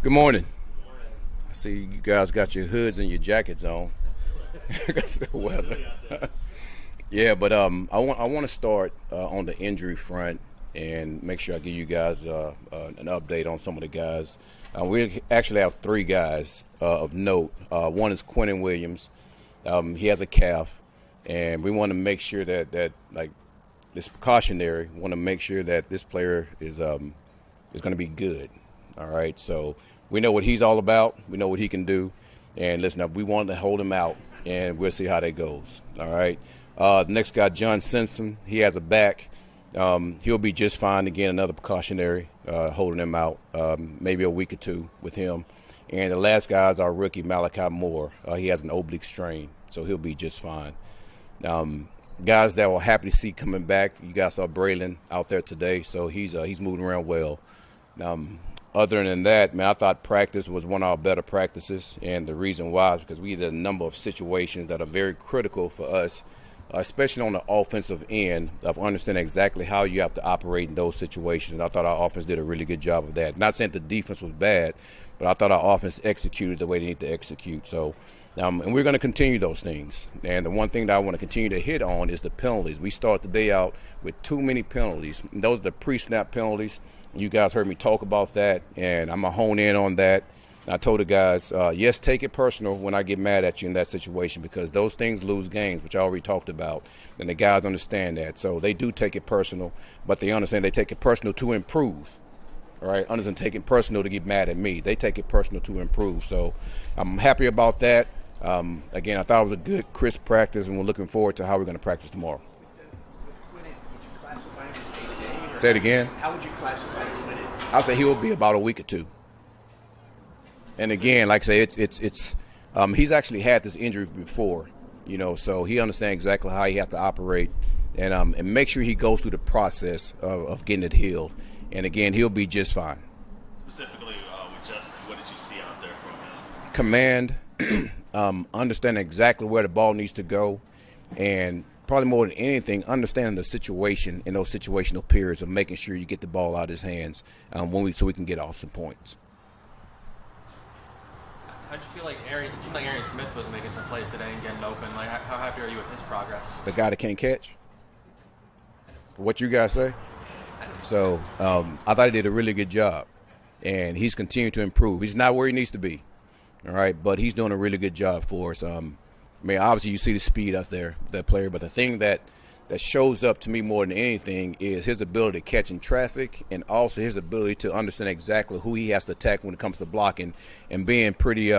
Good morning. I see you guys got your hoods and your jackets on. That's the weather. Yeah, but I want to start on the injury front and make sure I give you guys an update on some of the guys. We actually have three guys of note. One is Quentin Williams. He has a calf, and we want to make sure that like this precautionary. We want to make sure that this player is going to be good. All right, so we know what he's all about. We know what he can do, and listen, we want to hold him out, and we'll see how that goes. All right. The next guy, John Simpson, he has a back. He'll be just fine. Again, another precautionary, holding him out, maybe a week or two with him. And the last guy is our rookie, Malachi Moore. He has an oblique strain, so he'll be just fine. Guys that we're happy to see coming back, you guys saw Braylon out there today, so he's moving around well. Other than that, man, I thought practice was one of our better practices, and the reason why is because we had a number of situations that are very critical for us, especially on the offensive end, of understanding exactly how you have to operate in those situations. And I thought our offense did a really good job of that. Not saying the defense was bad, but I thought our offense executed the way they need to execute. So, and we're going to continue those things. And the one thing that I want to continue to hit on is the penalties. We start the day out with too many penalties. And those are the pre-snap penalties. You guys heard me talk about that, and I'm going to hone in on that. I told the guys, yes, take it personal when I get mad at you in that situation, because those things lose games, which I already talked about, and the guys understand that. So they do take it personal, but they understand they take it personal to improve. All right, understand taking personal to get mad at me. They take it personal to improve. So I'm happy about that. Again, I thought it was a good, crisp practice, and we're looking forward to how we're going to practice tomorrow. Say it again. How would you classify Quentin? I'll say he will be about a week or two. And again, like I say, it's he's actually had this injury before, so he understands exactly how he has to operate, and make sure he goes through the process of getting it healed. And again, he'll be just fine. Specifically with Justin, what did you see out there from him? Command, understanding exactly where the ball needs to go, and probably more than anything, understanding the situation in those situational periods of making sure you get the ball out of his hands so we can get off some points. How'd you feel like it seemed like Arian Smith was making some plays today and getting open? Like, how happy are you with his progress? The guy that can't catch? What you guys say? So I thought he did a really good job, and he's continuing to improve. He's not where he needs to be, all right, but he's doing a really good job for us. Obviously you see the speed out there, that player, but the thing that shows up to me more than anything is his ability to catch in traffic, and also his ability to understand exactly who he has to attack when it comes to blocking, and being pretty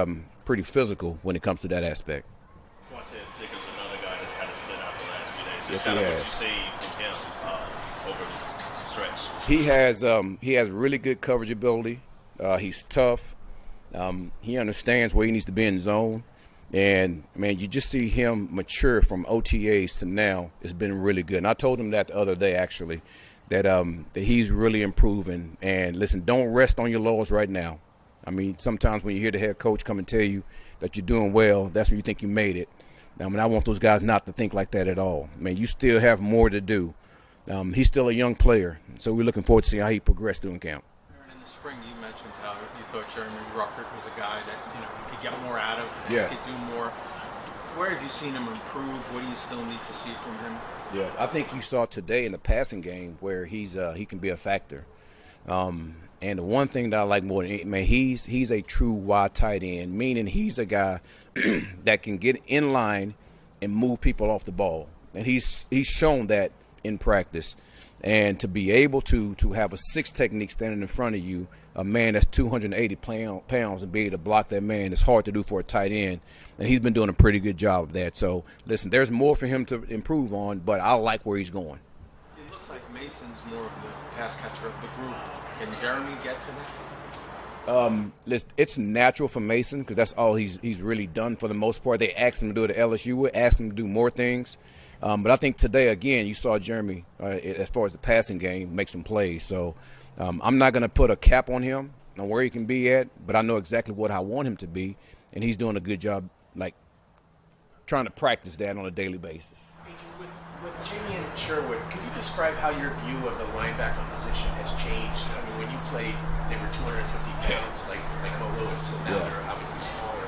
physical when it comes to that aspect. Quentin Sticker's another guy that's kind of stood out the last few days. Yes, kind he of has. what you see from him over this stretch. He has really good coverage ability. He's tough. He understands where he needs to be in zone. And, man, you just see him mature from OTAs to now. It's been really good. And I told him that the other day, actually, that he's really improving. And, listen, don't rest on your laurels right now. I mean, sometimes when you hear the head coach come and tell you that you're doing well, that's when you think you made it. I mean, I want those guys not to think like that at all. I mean, you still have more to do. He's still a young player, so we're looking forward to seeing how he progresses through camp. In the spring, you mentioned how you thought Jeremy Ruckert was a guy that you could get more out of, Yeah. could do more. Where have you seen him improve? What do you still need to see from him? Yeah, I think you saw today in the passing game where he can be a factor. And the one thing that I like more than he's a true wide tight end, meaning he's a guy that can get in line and move people off the ball. And he's shown that in practice. And to be able to have a 6 technique standing in front of you, a man that's 280 pounds, and be able to block that man is hard to do for a tight end. And he's been doing a pretty good job of that. So, listen, there's more for him to improve on, but I like where he's going. It looks like Mason's more of the pass catcher of the group. Can Jeremy get to that? Listen, it's natural for Mason because that's all he's really done for the most part. They asked him to do it at LSU. We're asking him to do more things. But I think today, again, you saw Jeremy, as far as the passing game, make some plays. So I'm not going to put a cap on him, on where he can be at, but I know exactly what I want him to be, and he's doing a good job, like, trying to practice that on a daily basis. With Jamie and Sherwood, can you describe how your view of the linebacker position position has changed. I mean, when you played, they were 250 pounds, like Mo Lewis, and now they're obviously smaller.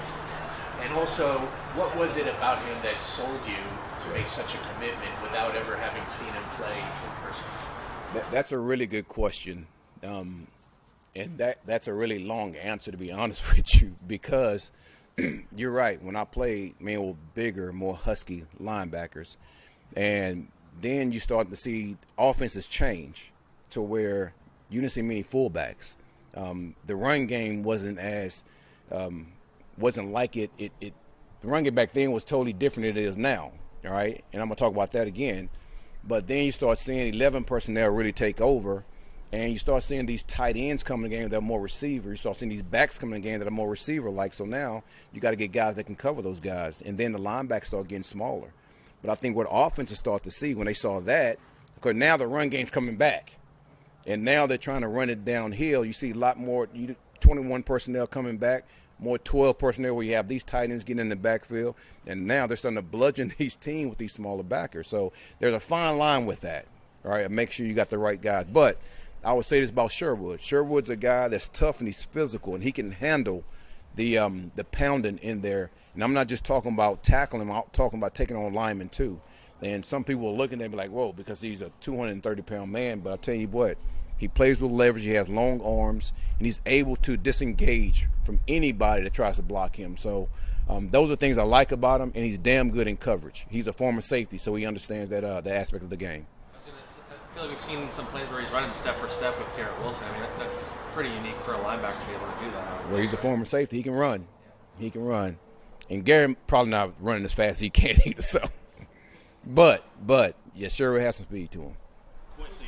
And also, what was it about him that sold you to make such a commitment without ever having seen him play in person? That's a really good question. And that's a really long answer, to be honest with you, because you're right. When I played, man, with bigger, more husky linebackers, and then you start to see offenses change to where you didn't see many fullbacks. The run game wasn't like it. The run game back then was totally different than it is now. All right, and I'm gonna talk about that again. But then you start seeing 11 personnel really take over. And you start seeing these tight ends coming in the game that are more receiver. You start seeing these backs coming in the game that are more receiver-like. So now you got to get guys that can cover those guys. And then the linebackers start getting smaller. But I think what offenses start to see when they saw that, because now the run game's coming back. And now they're trying to run it downhill. You see a lot more 21 personnel coming back, more 12 personnel where you have these tight ends getting in the backfield. And now they're starting to bludgeon these teams with these smaller backers. So there's a fine line with that. All right, and make sure you got the right guys. But I would say this about Sherwood. Sherwood's a guy that's tough and he's physical and he can handle the pounding in there. And I'm not just talking about tackling him. I'm talking about taking on linemen too. And some people will look at him and be like, whoa, because he's a 230-pound man. But I'll tell you what, he plays with leverage. He has long arms, and he's able to disengage from anybody that tries to block him. So those are things I like about him, and he's damn good in coverage. He's a former safety, so he understands that aspect of the game. I feel like we've seen some plays where he's running step for step with Garrett Wilson. I mean, that's pretty unique for a linebacker to be able to do that. Well, he's a former safety. He can run. He can run. And Garrett probably not running as fast as he can either. So, but yeah, sure has some speed to him. Quincy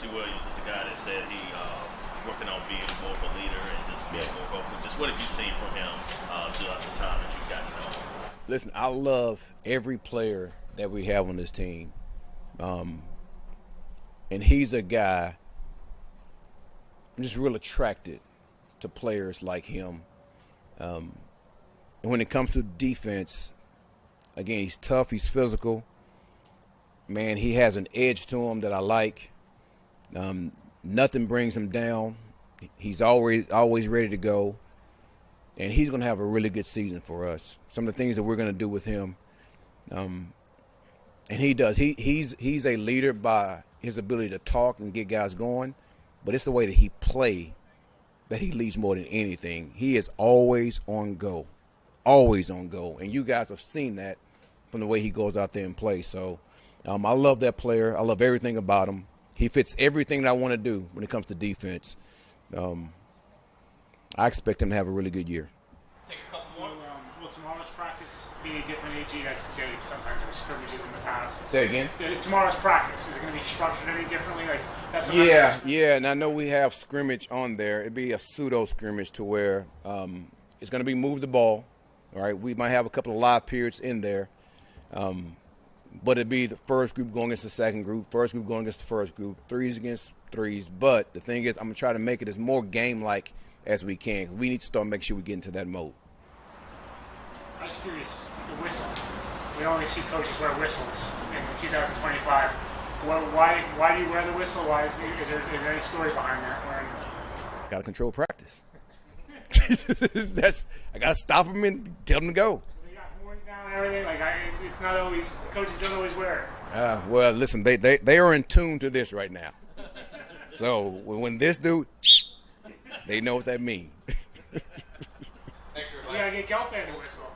Williams is the guy that said he working on being more of a leader and just being more vocal. Just what have you seen from him throughout the time that you've gotten to know him? Listen, I love every player that we have on this team. And he's a guy, I'm just real attracted to players like him. And when it comes to defense, again, he's tough, he's physical. Man, he has an edge to him that I like. Nothing brings him down. He's always ready to go. And he's going to have a really good season for us. Some of the things that we're going to do with him. And he does. He's a leader by his ability to talk and get guys going, but it's the way that he play that he leads more than anything. He is always on go, and you guys have seen that from the way he goes out there and plays. So I love that player. I love everything about him. He fits everything that I want to do when it comes to defense. I expect him to have a really good year. Take a couple more. Will tomorrow's practice be a different AG? That's the case. Sometimes there were scrimmages in the past. Say again? Tomorrow's practice, is it going to be structured any differently? Like that's yeah, and I know we have scrimmage on there. It'd be a pseudo scrimmage to where it's going to be move the ball. All right, we might have a couple of live periods in there, but it'd be the first group going against the second group, first group going against the first group, threes against threes. But the thing is, I'm going to try to make it as more game-like as we can. We need to start making sure we get into that mode. I was curious, the whistle. We only see coaches wear whistles in 2025. Why do you wear the whistle? Why is there any story behind that? Got to control practice. I got to stop them and tell them to go. They got horns now and everything. It's not always, coaches don't always wear it. Well, listen, they are in tune to this right now. So when this dude, they know what that means. You got to get Gelfand to whistle.